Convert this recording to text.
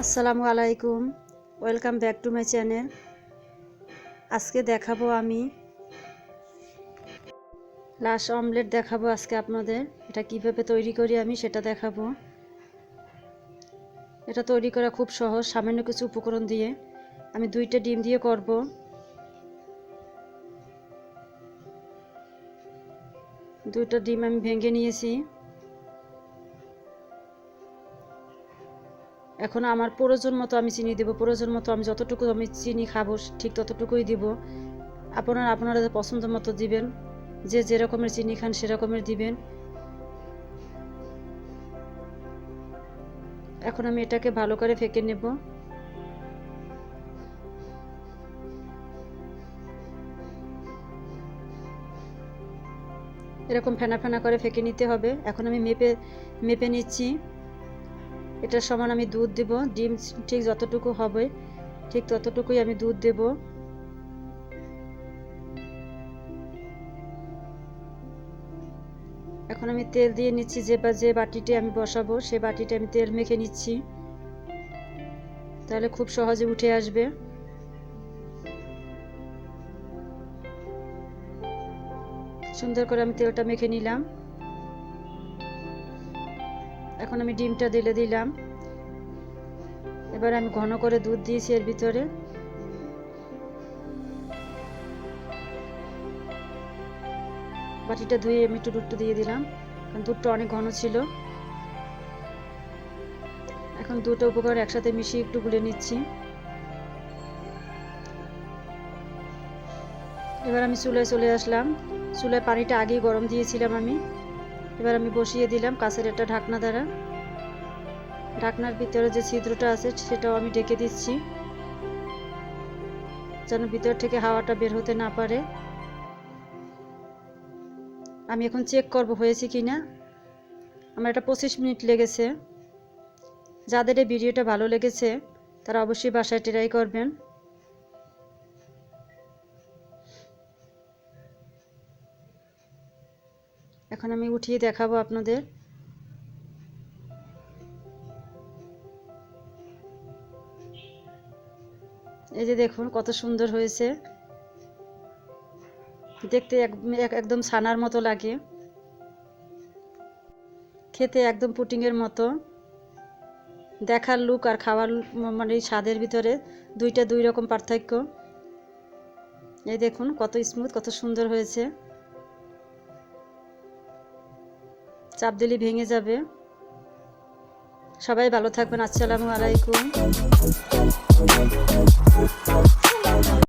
আসসালামু আলাইকুম, welcome back to my channel. আজকে দেখাবো আমি লাশ অমলেট দেখাবো আজকে আপনাদের। এটা কিভাবে তৈরি করি আমি সেটা দেখাবো। এটা তৈরি করা খুব সহজ, সামান্য কিছু উপকরণ দিয়ে। আমি 2টা ডিম দিয়ে করব। দুইটা ডিম আমি ভেঙে নিয়েছি। এখন আমার প্রয়োজন মতো আমি চিনি দেব। প্রয়োজন মতো আমি যতটুকু আমি চিনি খাবো ঠিক ততটুকুই দিব। আপনারা পছন্দ মতো দিবেন, যে যেরকমের চিনি খান সেরকমের দিবেন। এখন আমি এটাকে ভালো করে ফেকে নেব। এরকম ফেনা ফেনা করে ফেকে নিতে হবে। এখন আমি মেপে নিচ্ছি। এটার সমান আমি দুধ দেব। ডিম ঠিক যতটুকু হবে ঠিক ততটুকুই আমি দুধ দেব। এখন আমি তেল দিয়ে নিচ্ছি। যে বাটিতে আমি বসাবো সে বাটিতে আমি তেল মেখে নিচ্ছি, তাহলে খুব সহজে উঠে আসবে। সুন্দর করে আমি তেলটা মেখে নিলাম। এখন আমি ডিমটা ঢেলে দিলাম। এবার আমি ঘন করে দুধ দিয়েছি এর ভিতরে। বাটিটা ধুয়ে আমি একটু দুধটা দিয়ে দিলাম, কারণ দুধটা অনেক ঘন ছিল। এখন দুটো উপকরণ একসাথে মিশিয়ে একটু গুলে নিচ্ছি। এবার আমি চুলায় চলে আসলাম। চুলায় পানিটা আগেই গরম দিয়েছিলাম আমি। এবার আমি বসিয়ে দিলাম কাঁচের একটা ঢাকনা দ্বারা। ঢাকনার ভিতরে যে ছিদ্রটা আছে সেটাও আমি ঢেকে দিচ্ছি, যেন ভিতর থেকে হাওয়াটা বের হতে না পারে। আমি এখন চেক করব হয়েছে কিনা। আমার এটা 25 মিনিট লেগেছে। যাদের এই ভিডিওটা ভালো লেগেছে তারা অবশ্যই বাসায় ট্রাই করবেন। এখন আমি উঠিয়ে দেখাবো আপনাদের। এই যে দেখুন কত সুন্দর হয়েছে, দেখতে একদম ছানার মতো লাগে, খেতে একদম পুডিংয়ের মতো। দেখার লুক আর খাওয়ার মানে স্বাদের ভিতরে দুই রকম পার্থক্য। এই দেখুন কত স্মুথ, কত সুন্দর হয়েছে। চাপ দিলে ভেঙে যাবে। সবাই ভালো থাকবেন। আসসালামু আলাইকুম।